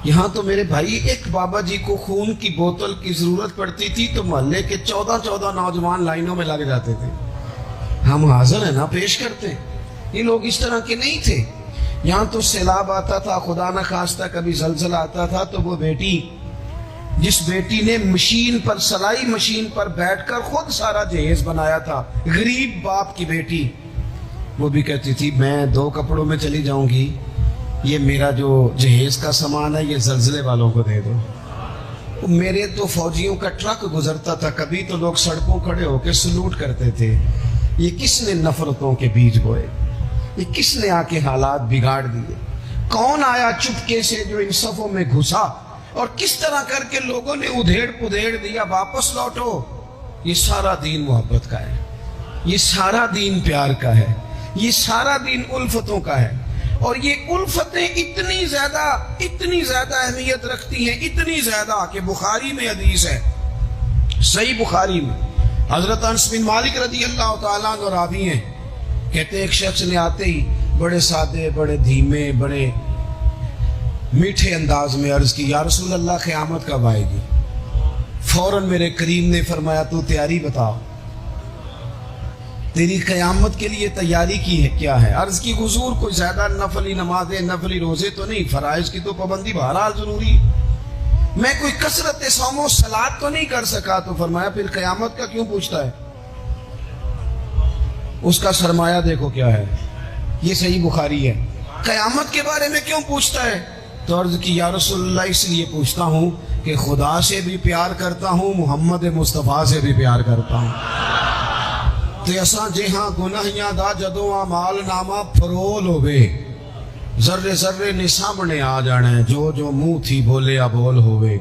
یہاں تو میرے بھائی ایک بابا جی کو خون کی بوتل کی ضرورت پڑتی تھی تو محلے کے 14 نوجوان لائنوں میں لگ جاتے تھے. ہم حاضر ہیں نا، پیش کرتے ہیں. یہ لوگ اس طرح کے نہیں تھے. یہاں تو سیلاب آتا تھا، خدا نہ خواستہ کبھی زلزلہ آتا تھا تو وہ بیٹی، جس بیٹی نے مشین پر، سلائی مشین پر بیٹھ کر خود سارا جہیز بنایا تھا، غریب باپ کی بیٹی، وہ بھی کہتی تھی میں 2 کپڑوں میں چلی جاؤں گی، یہ میرا جو جہیز کا سامان ہے یہ زلزلے والوں کو دے دو. میرے تو فوجیوں کا ٹرک گزرتا تھا، کبھی تو لوگ سڑکوں کھڑے ہو کے سلوٹ کرتے تھے. یہ کس نے نفرتوں کے بیج بوئے؟ یہ کس نے آ کے حالات بگاڑ دیے؟ کون آیا چپکے سے جو ان صفوں میں گھسا اور کس طرح کر کے لوگوں نے ادھیڑ پدھیڑ دیا، واپس لوٹو. یہ سارا دین محبت کا ہے، یہ سارا دین پیار کا ہے، یہ سارا دین الفتوں کا ہے. اور یہ الفتیں اتنی زیادہ اہمیت رکھتی ہیں، اتنی زیادہ کہ بخاری میں حدیث ہے، صحیح بخاری میں، حضرت انس بن مالک رضی اللہ تعالیٰ عنہ راوی ہیں، کہتے ایک شخص نے آتے ہی بڑے سادے، بڑے دھیمے، بڑے میٹھے انداز میں عرض کی، یا رسول اللہ قیامت کب آئے گی؟ فوراً میرے کریم نے فرمایا تو تیاری بتا، تیری قیامت کے لیے تیاری کی ہے کیا ہے؟ عرض کی حضور کوئی زیادہ نفلی نمازیں، نفلی روزے تو نہیں، فرائض کی تو پابندی بہرحال ضروری، میں کوئی کثرت صوم و صلات تو نہیں کر سکا. تو فرمایا پھر قیامت کا کیوں پوچھتا ہے؟ اس کا سرمایہ دیکھو کیا ہے. یہ صحیح بخاری ہے. قیامت کے بارے میں کیوں پوچھتا ہے؟ تو عرض کی یا رسول اللہ اس لیے پوچھتا ہوں کہ خدا سے بھی پیار کرتا ہوں، محمد مصطفیٰ سے بھی پیار کرتا ہوں. تے اساں جہاں گناہیاں دا جدوں اعمال نامہ فرول ہوئے، ذرے ذرے نے سامنے آ جانا ہے، جو جو منہ تھی بولے ا بول ہوئے.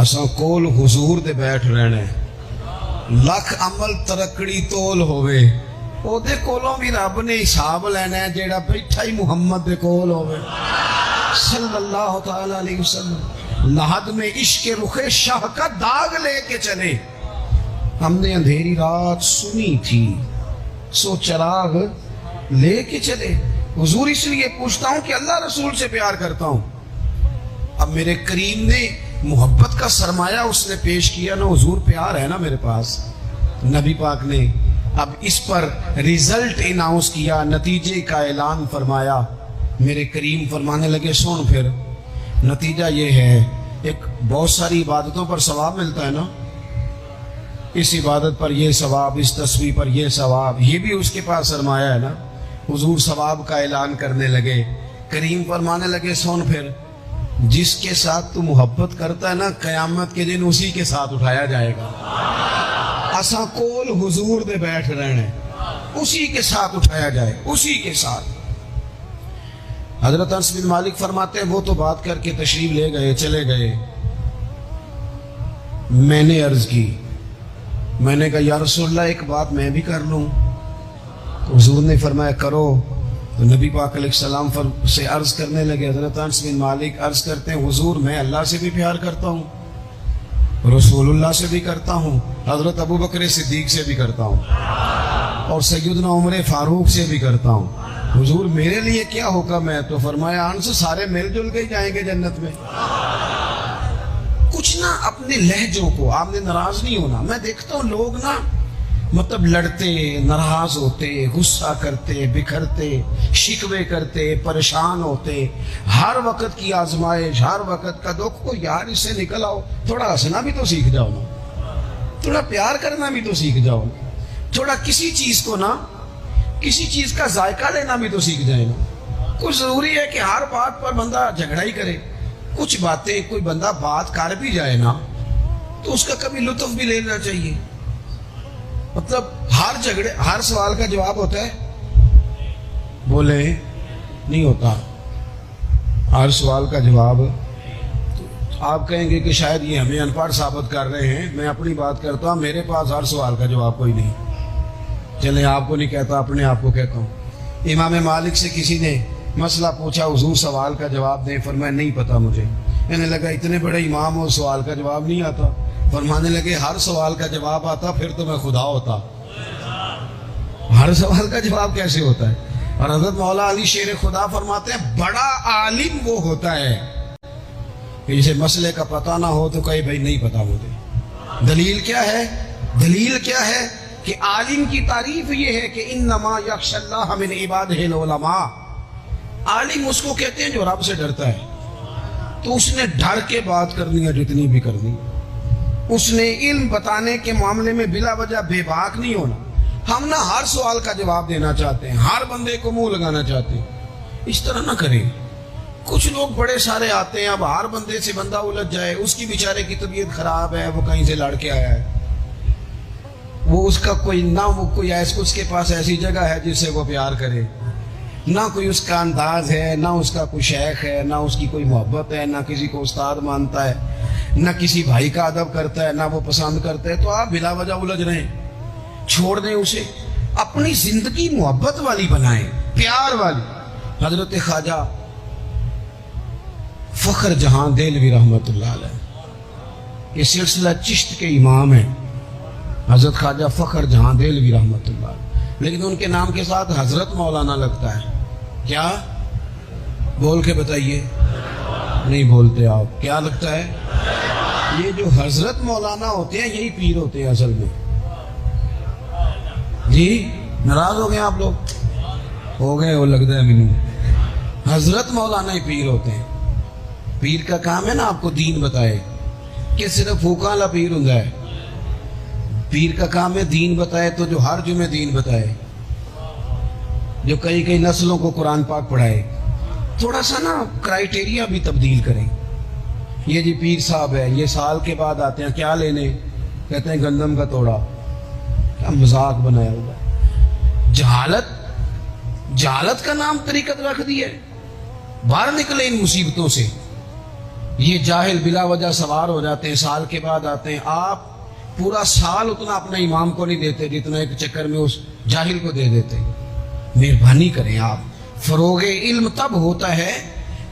اساں کول حضور دے بیٹھ رہنا ہے، لکھ عمل ترکڑی تول ہوئے، او دے کولوں بھی رب نے حساب لینا ہے جیڑا بیٹھا ہی محمد دے کول ہوئے صلی اللہ تعالی علیہ وسلم. لحد میں عشق رخ شاہ کا داغ لے کے چلے، ہم نے اندھیری رات سنی تھی سو چراغ لے کے چلے. حضور اس لیے پوچھتا ہوں کہ اللہ رسول سے پیار کرتا ہوں. اب میرے کریم نے محبت کا سرمایہ اس نے پیش کیا نا، حضور پیار ہے نا میرے پاس. نبی پاک نے اب اس پر ریزلٹ اناؤنس کیا، نتیجے کا اعلان فرمایا. میرے کریم فرمانے لگے سن پھر نتیجہ یہ ہے، ایک بہت ساری عبادتوں پر ثواب ملتا ہے نا، اس عبادت پر یہ ثواب، اس تسبیح پر یہ ثواب، یہ بھی اس کے پاس سرمایہ ہے نا. حضور ثواب کا اعلان کرنے لگے. کریم فرمانے لگے سن پھر جس کے ساتھ تو محبت کرتا ہے نا، قیامت کے دن اسی کے ساتھ اٹھایا جائے گا. اساں کول حضور دے بیٹھ رہنے، اسی کے ساتھ اٹھایا جائے، اسی کے ساتھ. حضرت انس بن مالک فرماتے ہیں وہ تو بات کر کے تشریف لے گئے، چلے گئے. میں نے عرض کی، میں نے کہا یا رسول اللہ ایک بات میں بھی کر لوں. حضور نے فرمایا کرو. تو نبی پاک علیہ السلام سے عرض کرنے لگے. حضرت انس بن مالک عرض کرتے ہیں حضور میں اللہ سے بھی پیار کرتا ہوں، رسول اللہ سے بھی کرتا ہوں، حضرت ابو بکر صدیق سے بھی کرتا ہوں، اور سیدنا عمر فاروق سے بھی کرتا ہوں. حضور میرے لیے کیا حکم ہے؟ تو فرمایا انس سارے مل جل کے جائیں گے جنت میں. کچھ نہ اپنے لہجوں کو، آپ نے ناراض نہیں ہونا. میں دیکھتا ہوں لوگ نا مطلب لڑتے، ناراض ہوتے، غصہ کرتے، بکھرتے، شکوے کرتے، پریشان ہوتے، ہر وقت کی آزمائش، ہر وقت کا دکھ کو یار اس سے نکل آؤ، تھوڑا ہنسنا بھی تو سیکھ جاؤ نا، تھوڑا پیار کرنا بھی تو سیکھ جاؤ نا، تھوڑا کسی چیز کو نا، کسی چیز کا ذائقہ لینا بھی تو سیکھ جائے نا. کچھ ضروری ہے کہ ہر بات پر بندہ جھگڑا ہی کرے؟ کچھ باتیں کوئی بندہ بات کر بھی جائے نا تو اس کا کبھی لطف بھی لینا چاہیے. مطلب ہر سوال کا جواب ہوتا ہے؟ بولے نہیں ہوتا. ہر سوال کا جواب آپ کہیں گے کہ شاید یہ ہمیں ان پڑھ ثابت کر رہے ہیں. میں اپنی بات کرتا ہوں، میرے پاس ہر سوال کا جواب کوئی نہیں. چلیں آپ کو نہیں کہتا، اپنے آپ کو کہتا ہوں. امام مالک سے کسی نے مسئلہ پوچھا، حضور سوال کا جواب دیں. فرمایا نہیں پتا مجھے. کہنے لگا اتنے بڑے امام ہو، سوال کا جواب نہیں آتا؟ فرمانے لگے ہر سوال کا جواب آتا پھر تو میں خدا ہوتا. ہر سوال کا جواب کیسے ہوتا ہے؟ اور حضرت مولا علی شیر خدا فرماتے ہیں بڑا عالم وہ ہوتا ہے کہ جسے مسئلے کا پتہ نہ ہو تو کہے بھائی نہیں پتا مجھے۔ دلیل کیا ہے؟ دلیل کیا ہے کہ عالم کی تعریف یہ ہے کہ انما یخشی اللہ من عبادہ العلماء۔ عالم اس کو کہتے ہیں جو رب سے ڈرتا ہے، تو اس نے ڈر کے بات کرنی ہے جتنی بھی کرنی، اس نے علم بتانے کے معاملے میں بلا وجہ بے باک نہیں ہونا۔ ہم نہ ہر سوال کا جواب دینا چاہتے ہیں، ہر بندے کو منہ لگانا چاہتے ہیں، اس طرح نہ کریں۔ کچھ لوگ بڑے سارے آتے ہیں، اب ہر بندے سے بندہ الجھ جائے، اس کی بیچارے کی طبیعت خراب ہے، وہ کہیں سے لڑ کے آیا ہے، وہ اس کا کوئی نہ وہ کوئی اس کے پاس ایسی جگہ ہے جس سے وہ پیار کرے، نہ کوئی اس کا انداز ہے، نہ اس کا کوئی شیخ ہے، نہ اس کی کوئی محبت ہے، نہ کسی کو استاد مانتا ہے، نہ کسی بھائی کا ادب کرتا ہے، نہ وہ پسند کرتا ہے، تو آپ بلا وجہ الجھ رہے ہیں۔ چھوڑ دیں اسے، اپنی زندگی محبت والی بنائیں، پیار والی۔ حضرت خواجہ فخر جہاں دہلوی رحمۃ اللہ علیہ، یہ سلسلہ چشت کے امام ہیں، حضرت خواجہ فخر جہاں دہلوی رحمۃ اللہ علیہ، لیکن ان کے نام کے ساتھ حضرت مولانا لگتا ہے۔ کیا؟ بول کے بتائیے، نہیں بولتے آپ، کیا لگتا ہے؟ یہ جو حضرت مولانا ہوتے ہیں یہی پیر ہوتے ہیں اصل میں۔ جی ناراض ہو گئے آپ لوگ؟ ہو گئے، وہ لگتا ہے مینوں۔ حضرت مولانا ہی پیر ہوتے ہیں۔ پیر کا کام ہے نا آپ کو دین بتائے، کہ صرف پھوکا والا پیر ہوں ہے۔ پیر کا کام ہے دین بتائے، تو جو ہر جمعے دین بتائے، جو کئی نسلوں کو قرآن پاک پڑھائے۔ تھوڑا سا نا کرائیٹیریا بھی تبدیل کریں۔ یہ جی پیر صاحب ہے، یہ سال کے بعد آتے ہیں، کیا لینے؟ کہتے ہیں گندم کا توڑا۔ کیا مذاق بنایا ہوا ہے۔ جہالت کا نام طریقت رکھ دی ہے۔ باہر نکلے ان مصیبتوں سے۔ یہ جاہل بلا وجہ سوار ہو جاتے ہیں، سال کے بعد آتے ہیں۔ آپ پورا سال اتنا اپنے امام کو نہیں دیتے جتنا ایک چکر میں اس جاہل کو دے دیتے۔ مہربانی کریں آپ۔ فروغ علم تب ہوتا ہے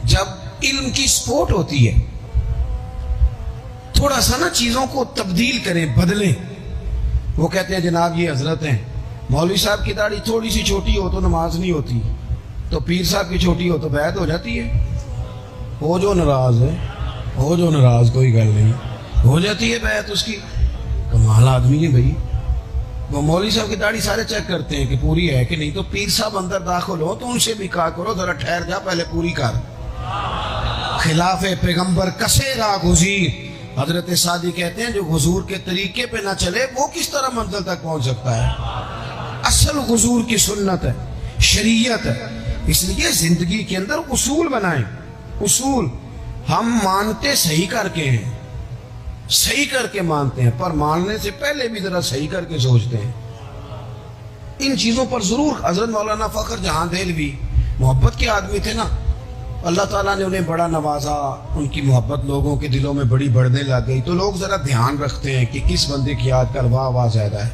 جب علم کی سپورٹ ہوتی ہے۔ تھوڑا سا نا چیزوں کو تبدیل کریں، بدلیں۔ وہ کہتے ہیں جناب یہ حضرت ہیں، مولوی صاحب کی داڑھی تھوڑی سی چھوٹی ہو تو نماز نہیں ہوتی، تو پیر صاحب کی چھوٹی ہو تو بیعت ہو جاتی ہے۔ ہو جو ناراض ہے، ہو جو ناراض، کوئی گل نہیں، ہو جاتی ہے بیعت اس کی۔ کمال آدمی ہے بھائی۔ وہ مولوی صاحب کی داڑھی سارے چیک کرتے ہیں کہ پوری ہے کہ نہیں، تو پیر صاحب اندر داخل ہو تو ان سے بھی کہا کرو ذرا ٹھہر جا، پہلے پوری کر۔ خلاف پیغمبر کسے را گزیر۔ حضرت سعدی کہتے ہیں جو حضور کے طریقے پہ نہ چلے وہ کس طرح منزل تک پہنچ سکتا ہے۔ اصل حضور کی سنت ہے، شریعت ہے۔ اس لیے زندگی کے اندر اصول بنائیں۔ اصول ہم مانتے صحیح کر کے ہیں، صحیح کر کے مانتے ہیں، پر ماننے سے پہلے بھی ذرا صحیح کر کے سوچتے ہیں۔ ان چیزوں پر ضرور۔ حضرت مولانا فخر جہاں دہلوی محبت کے آدمی تھے نا، اللہ تعالیٰ نے انہیں بڑا نوازا، ان کی محبت لوگوں کے دلوں میں بڑی بڑھنے لگ گئی، تو لوگ ذرا دھیان رکھتے ہیں کہ کس بندے کی آج کل واہ زیادہ ہے۔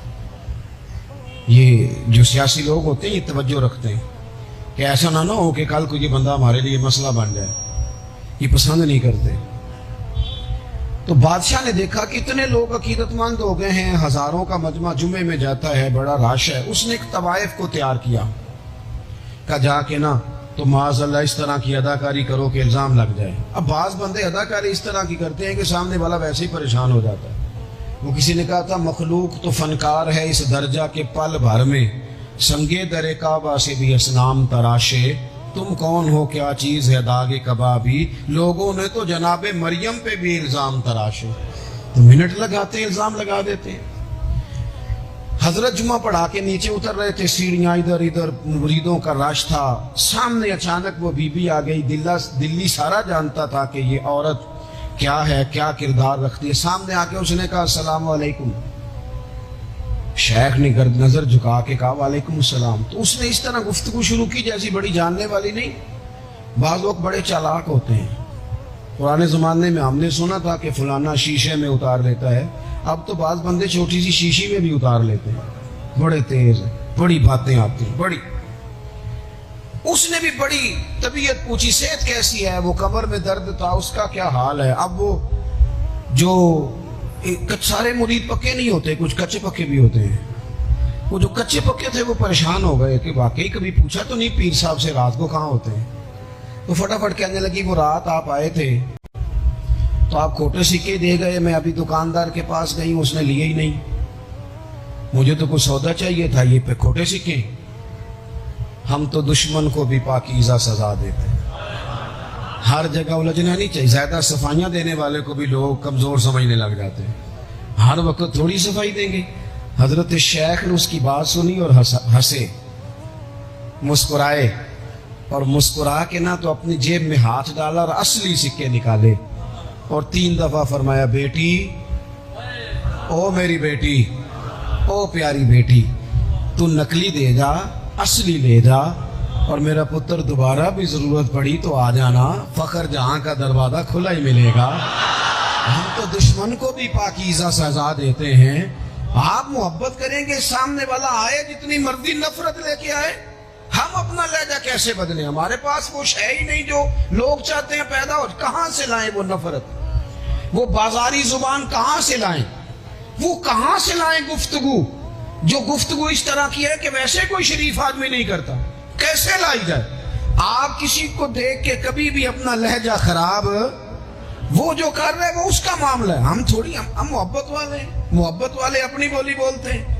یہ جو سیاسی لوگ ہوتے ہیں یہ توجہ رکھتے ہیں کہ ایسا نہ ہو کہ کل کو یہ بندہ ہمارے لیے مسئلہ بن جائے، یہ پسند نہیں کرتے۔ تو بادشاہ نے دیکھا کہ اتنے لوگ عقیدت مند ہو گئے ہیں، ہزاروں کا مجمع جمعے میں جاتا ہے، بڑا رش ہے۔ اس نے ایک طوائف کو تیار کیا، کہا جا کے نا تو معاذ اللہ اس طرح کی اداکاری کرو کہ الزام لگ جائے۔ اب بعض بندے اداکاری اس طرح کی کرتے ہیں کہ سامنے والا ویسے ہی پریشان ہو جاتا ہے۔ وہ کسی نے کہا تھا مخلوق تو فنکار ہے اس درجہ کے پل بھر میں، سنگے در کعبہ سے بھی اسنام تراشے، تم کون ہو کیا چیز ہے داغ کبابی، لوگوں نے تو جناب مریم پہ بھی الزام تراشے۔ تو منٹ لگاتے ہیں، الزام لگا دیتے ہیں۔ حضرت جمعہ پڑھا کے نیچے اتر رہے تھے، سیڑھیاں ادھر ادھر، مریدوں کا رش تھا۔ سامنے اچانک وہ بی بی آ گئی۔ دلی سارا جانتا تھا کہ یہ عورت کیا ہے، کیا کردار رکھتی ہے۔ سامنے آ کے اس نے کہا السلام علیکم۔ شیخ نے نظر جھکا کے کہا وعلیکم السلام۔ تو اس نے اس طرح گفتگو شروع کی جیسی بڑی جاننے والی نہیں۔ بعض لوگ بڑے چالاک ہوتے ہیں۔ پرانے زمانے میں ہم نے سنا تھا کہ فلانا شیشے میں اتار لیتا ہے، اب تو بعض بندے چھوٹی سی شیشی میں بھی اتار لیتے ہیں۔ بڑے تیز ہیں، بڑی باتیں آتی ہیں، بڑی۔ اس نے بھی بڑی طبیعت پوچھی، صحت کیسی ہے؟ وہ کمر میں درد تھا، اس کا کیا حال ہے؟ اب وہ جو سارے مرید پکے نہیں ہوتے، کچھ کچے پکے بھی ہوتے ہیں۔ وہ جو کچے پکے تھے وہ پریشان ہو گئے کہ واقعی کبھی پوچھا تو نہیں پیر صاحب سے رات کو کہاں ہوتے ہیں؟ تو فٹافٹ کہنے لگی وہ رات آپ آئے تھے تو آپ کھوٹے سکے دے گئے. میں ابھی دکاندار کے پاس گئی ہوں, اس نے لیے ہی نہیں. مجھے تو کچھ سودا چاہیے تھا, یہ پہ کھوٹے سکے. ہم تو دشمن کو بھی پاکیزہ سزا دیتے ہیں. ہر جگہ الجھنا نہیں چاہیے. زیادہ صفائیاں دینے والے کو بھی لوگ کمزور سمجھنے لگ جاتے ہیں. ہر وقت تھوڑی صفائی دیں گے. حضرت شیخ نے اس کی بات سنی اور ہنسے, مسکرائے, اور مسکرا کے نہ تو اپنی جیب میں ہاتھ ڈالا اور اصلی سکے نکالے اور 3 دفعہ فرمایا, بیٹی, او میری بیٹی, او پیاری بیٹی, تو نقلی دے جا, اصلی لے جا, اور میرا پتر دوبارہ بھی ضرورت پڑی تو آ جانا, فخر جہاں کا دروازہ کھلا ہی ملے گا. ہم تو دشمن کو بھی پاکیزہ سزا دیتے ہیں. آپ محبت کریں گے, سامنے والا آئے جتنی مرضی نفرت لے کے آئے, ہم اپنا لہجہ کیسے بدلیں؟ ہمارے پاس وہ شے ہی نہیں جو لوگ چاہتے ہیں پیدا ہو. کہاں سے لائیں وہ نفرت, وہ بازاری زبان کہاں سے لائیں, وہ کہاں سے لائیں گفتگو جو گفتگو اس طرح کی ہے کہ ویسے کوئی شریف آدمی نہیں کرتا, کیسے لائی جائے؟ آپ کسی کو دیکھ کے کبھی بھی اپنا لہجہ خراب, وہ جو کر رہے ہیں وہ اس کا معاملہ ہے. ہم تھوڑی, ہم محبت والے ہیں, محبت والے اپنی بولی بولتے ہیں.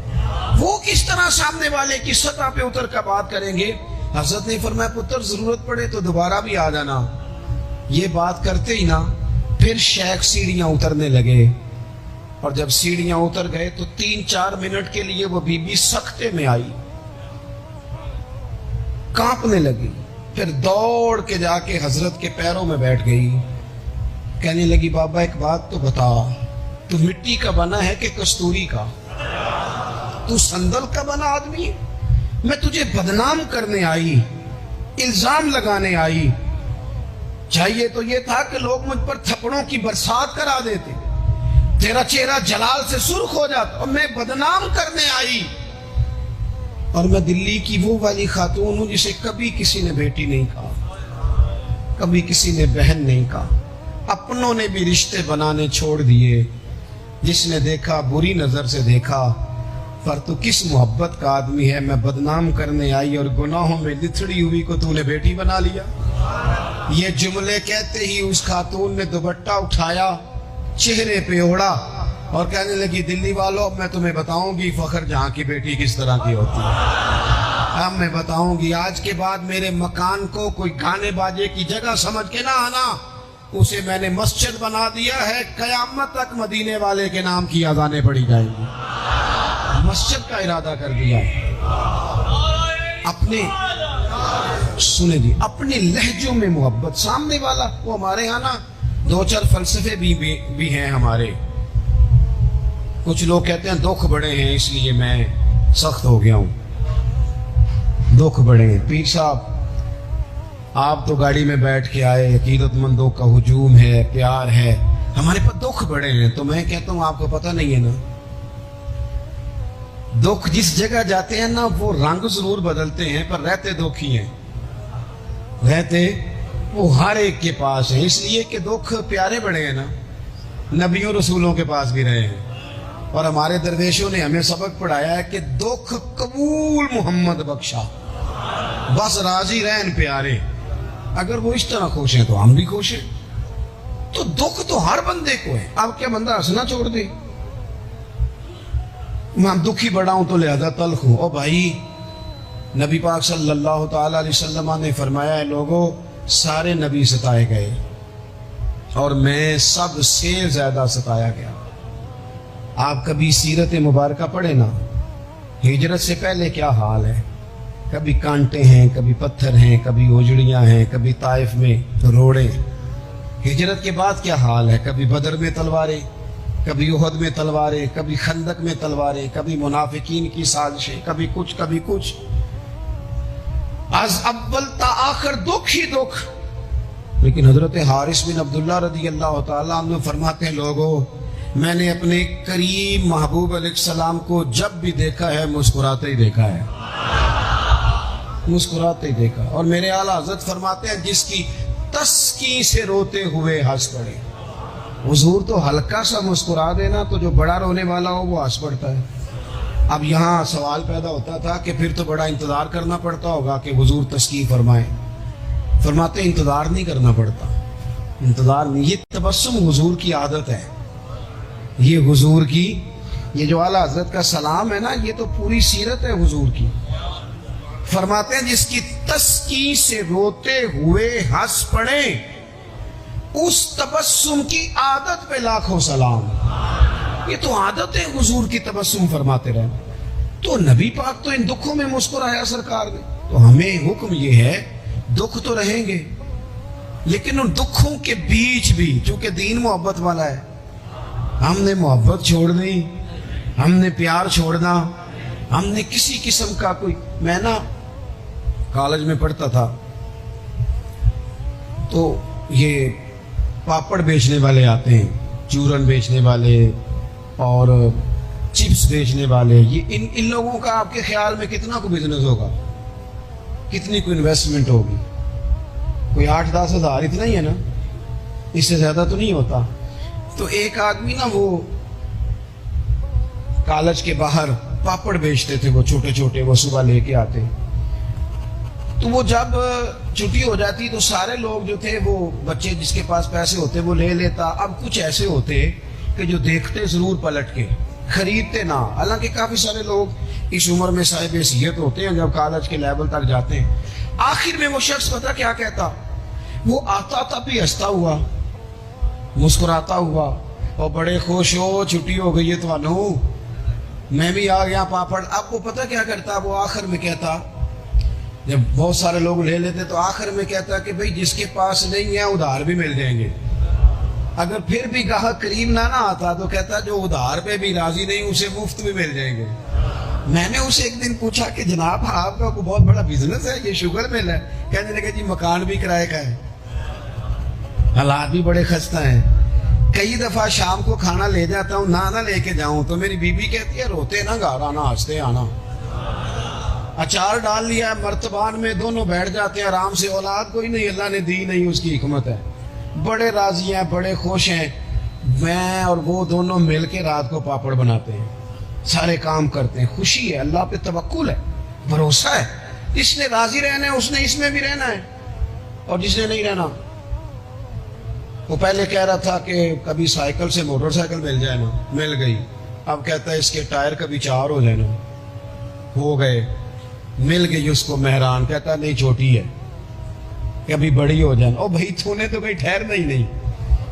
وہ کس طرح سامنے والے کی سطح پہ اتر کر بات کریں گے؟ حضرت نے فرمایا, پتر ضرورت پڑے تو دوبارہ بھی آ جانا. یہ بات کرتے ہی نا پھر شیخ سیڑھیاں اترنے لگے, اور جب سیڑھیاں اتر گئے تو 3-4 منٹ کے لیے وہ بی بی سکتے میں آئی, کانپنے لگی. پھر دوڑ کے جا کے حضرت کے پیروں میں بیٹھ گئی. کہنے لگی, بابا ایک بات تو بتا, تو مٹی کا بنا ہے کہ کستوری کا؟ تو سندل کا بنا آدمی ہے؟ میں تجھے بدنام کرنے آئی, الزام لگانے آئی. چاہیے تو یہ تھا کہ لوگ مجھ پر تھپڑوں کی برسات کرا دیتے, تیرا چہرہ جلال سے سرخ ہو جاتا, اور میں بدنام کرنے آئی. اور میں دلی کی وہ والی خاتون ہوں جسے کبھی کسی نے بیٹی نہیں کہا, کبھی کسی نے بہن نہیں کہا. اپنوں نے بھی رشتے بنانے چھوڑ دیے. جس نے دیکھا بری نظر سے دیکھا, پر تو کس محبت کا آدمی ہے, میں بدنام کرنے آئی اور گناہوں میں لتھڑی ہوئی کو تو نے بیٹی بنا لیا. یہ جملے کہتے ہی اس خاتون نے دوپٹہ اٹھایا, چہرے پہ اوڑا, اور کہنے لگی, دلی والوں, میں تمہیں بتاؤں گی فخر جہاں کی بیٹی کس طرح کی ہوتی ہے. اب میں بتاؤں گی, آج کے بعد میرے مکان کو کوئی گانے باجے کی جگہ سمجھ کے نہ آنا, اسے میں نے مسجد بنا دیا ہے. قیامت تک مدینے والے کے نام کی اذانیں پڑھی جائیں گی. مسجد کا ارادہ کر دیا ہے. اپنے سنے جی, اپنے لہجوں میں محبت. سامنے والا, وہ ہمارے یہاں نا 2-4 فلسفے بھی ہیں ہمارے. کچھ لوگ کہتے ہیں دکھ بڑے ہیں اس لیے میں سخت ہو گیا ہوں. دکھ بڑے ہیں پیر صاحب, آپ تو گاڑی میں بیٹھ کے آئے, عقیدت مندوں کا ہجوم ہے, پیار ہے, ہمارے پاس دکھ بڑے ہیں. تو میں کہتا ہوں آپ کو پتہ نہیں ہے نا, دکھ جس جگہ جاتے ہیں نا وہ رنگ ضرور بدلتے ہیں, پر رہتے دکھ ہی ہیں. رہتے وہ ہر ایک کے پاس ہیں, اس لیے کہ دکھ پیارے بڑے ہیں نا. نبیوں رسولوں کے پاس بھی رہے ہیں, اور ہمارے درویشوں نے ہمیں سبق پڑھایا ہے کہ دکھ قبول محمد بخشا, بس راضی رہن پیارے. اگر وہ اس طرح خوش ہیں تو ہم بھی خوش ہیں. تو دکھ تو ہر بندے کو ہے. اب کیا بندہ ہنسنا چھوڑ دے؟ میں دکھی بڑا ہوں تو لہذا تلخ ہوں. او بھائی, نبی پاک صلی اللہ تعالی علیہ وسلم نے فرمایا ہے, لوگوں, سارے نبی ستائے گئے اور میں سب سے زیادہ ستایا گیا. آپ کبھی سیرت مبارکہ پڑھیں نا, ہجرت سے پہلے کیا حال ہے. کبھی کانٹے ہیں, کبھی پتھر ہیں, کبھی اوجڑیاں ہیں, کبھی طائف میں روڑے. ہجرت کے بعد کیا حال ہے. کبھی بدر میں تلواریں, کبھی احد میں تلواریں, کبھی خندق میں تلواریں, کبھی منافقین کی سازشیں, کبھی کچھ کبھی کچھ. از اول تا آخر دکھ ہی دکھ. لیکن حضرت حارث بن عبداللہ رضی اللہ تعالیٰ عنہ فرماتے ہیں, لوگوں, میں نے اپنے کریم محبوب علیہ السلام کو جب بھی دیکھا ہے مسکراتے ہی دیکھا ہے, مسکراتے ہی دیکھا. اور میرے اعلیٰ حضرت فرماتے ہیں, جس کی تسکی سے روتے ہوئے ہنس پڑے. حضور تو ہلکا سا مسکرا دینا تو جو بڑا رونے والا ہو وہ ہنس پڑتا ہے. اب یہاں سوال پیدا ہوتا تھا کہ پھر تو بڑا انتظار کرنا پڑتا ہوگا کہ حضور تسکی فرمائیں. فرماتے انتظار نہیں کرنا پڑتا, انتظار نہیں. یہ تبسم حضور کی عادت ہے. یہ حضور کی, یہ جو اعلیٰ حضرت کا سلام ہے نا, یہ تو پوری سیرت ہے حضور کی. فرماتے ہیں جس کی تسکی سے روتے ہوئے ہنس پڑے, اس تبسم کی عادت پہ لاکھوں سلام. یہ تو عادت ہے حضور کی تبسم فرماتے رہے. تو نبی پاک تو ان دکھوں میں مسکرایا سرکار نے. تو ہمیں حکم یہ ہے, دکھ تو رہیں گے لیکن ان دکھوں کے بیچ بھی, چونکہ دین محبت والا ہے, ہم نے محبت چھوڑنی, ہم نے پیار چھوڑنا, ہم نے کسی قسم کا کوئی. میں نا کالج میں پڑھتا تھا تو یہ پاپڑ بیچنے والے آتے ہیں, چورن بیچنے والے اور چپس بیچنے والے. یہ ان لوگوں کا آپ کے خیال میں کتنا کو بزنس ہوگا, کتنی کو انویسٹمنٹ ہوگی؟ کوئی 8-10 ہزار, اتنا ہی ہے نا, اس سے زیادہ تو نہیں ہوتا. تو ایک آدمی نا وہ کالج کے باہر پاپڑ بیچتے تھے, وہ چھوٹے چھوٹے, وہ صبح لے کے آتے. تو وہ جب چھٹی ہو جاتی تو سارے لوگ جو تھے, وہ بچے جس کے پاس پیسے ہوتے وہ لے لیتا. اب کچھ ایسے ہوتے کہ جو دیکھتے ضرور پلٹ کے, خریدتے نہ. حالانکہ کافی سارے لوگ اس عمر میں صاحب حیثیت ہوتے ہیں جب کالج کے لیول تک جاتے ہیں. آخر میں وہ شخص پتہ کیا کہتا, وہ آتا تھا بھی ہنستا ہوا, مسکراتا ہوا, اور بڑے خوش ہو چھٹی ہو گئی ہے تو میں بھی آ گیا پاپڑ. اب وہ پتہ کیا کرتا, وہ آخر میں کہتا, جب بہت سارے لوگ لے لیتے تو آخر میں کہتا کہ بھئی جس کے پاس نہیں ہے ادھار بھی مل جائیں گے. اگر پھر بھی گاہک قریب نہ آتا تو کہتا جو ادھار پہ بھی راضی نہیں اسے مفت بھی مل جائیں گے. میں نے اسے ایک دن پوچھا کہ جناب آپ کا کوئی بہت بڑا بزنس ہے, یہ شوگر مل ہے؟ کہنے لگے جی مکان بھی کرائے کا ہے, حالات بھی بڑے خستہ ہیں. کئی دفعہ شام کو کھانا لے جاتا ہوں, نہ لے کے جاؤں تو میری بیوی کہتی ہے روتے نہ گھر آنا, ہنستے آنا. اچار ڈال لیا ہے مرتبان میں, دونوں بیٹھ جاتے ہیں آرام سے. اولاد کوئی نہیں, اللہ نے دی نہیں, اس کی حکمت ہے. بڑے راضی ہیں, بڑے خوش ہیں. میں اور وہ دونوں مل کے رات کو پاپڑ بناتے ہیں, سارے کام کرتے ہیں. خوشی ہے, اللہ پہ توکل ہے, بھروسہ ہے. جس نے راضی رہنا ہے اس نے اس میں بھی رہنا ہے, اور جس نے نہیں رہنا, وہ پہلے کہہ رہا تھا کہ کبھی سائیکل سے موٹر سائیکل مل جائے نا, مل گئی. اب کہتا ہے اس کے ٹائر کبھی 4 ہو جائے نا, ہو گئے. مل گئی اس کو مہران, کہتا نہیں چھوٹی ہے, کبھی بڑی ہو جائے. او بھائی تو نے تو کہیں ٹھہرنا ہی نہیں,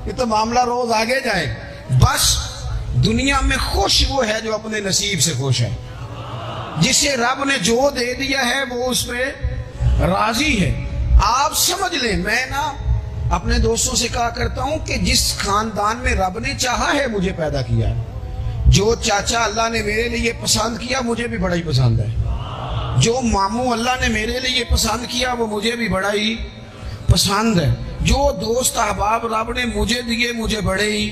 یہ تو معاملہ روز آگے جائے. بس دنیا میں خوش وہ ہے جو اپنے نصیب سے خوش ہے, جسے رب نے جو دے دیا ہے وہ اس پہ راضی ہے. آپ سمجھ لیں, میں نا اپنے دوستوں سے کہا کرتا ہوں کہ جس خاندان میں رب نے چاہا ہے مجھے پیدا کیا ہے, جو چاچا اللہ نے میرے لیے پسند کیا مجھے بھی بڑا ہی پسند ہے, جو ماموں اللہ نے میرے لیے پسند کیا وہ مجھے بھی بڑا ہی پسند ہے, جو دوست احباب رب نے مجھے دیے مجھے بڑے ہی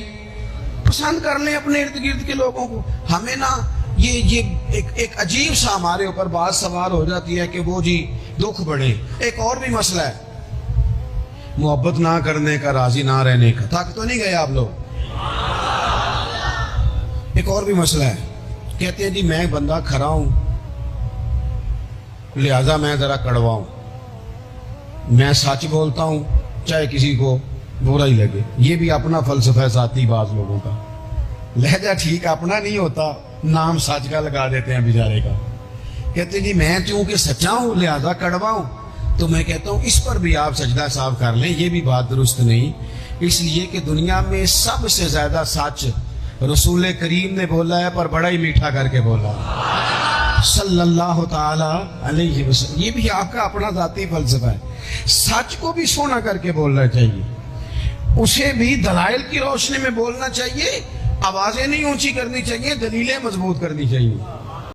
پسند. کر لیں اپنے ارد گرد کے لوگوں کو. ہمیں نا یہ ایک عجیب سا ہمارے اوپر بات سوار ہو جاتی ہے کہ وہ جی دکھ بڑھے. ایک اور بھی مسئلہ ہے, محبت نہ کرنے کا, راضی نہ رہنے کا. تھک تو نہیں گئے آپ لوگ؟ ایک اور بھی مسئلہ ہے, کہتے ہیں جی میں بندہ کھرا ہوں لہذا میں ذرا کڑوا ہوں, میں سچ بولتا ہوں چاہے کسی کو برا ہی لگے. یہ بھی اپنا فلسفہ ہے ذاتی بعض لوگوں کا. لہجہ ٹھیک اپنا نہیں ہوتا, نام سچ کا لگا دیتے ہیں بیچارے کا. کہتے ہیں جی میں چونکہ سچا ہوں لہذا کڑوا ہوں. تو میں کہتا ہوں اس پر بھی آپ سجدہ صاحب کر لیں, یہ بھی بات درست نہیں. اس لیے کہ دنیا میں سب سے زیادہ سچ رسول کریم نے بولا ہے, پر بڑا ہی میٹھا کر کے بولا صلی اللہ تعالی علیہ وسلم. یہ بھی آپ کا اپنا ذاتی فلسفہ ہے. سچ کو بھی سونا کر کے بولنا چاہیے, اسے بھی دلائل کی روشنی میں بولنا چاہیے, آوازیں نہیں اونچی کرنی چاہیے, دلیلیں مضبوط کرنی چاہیے.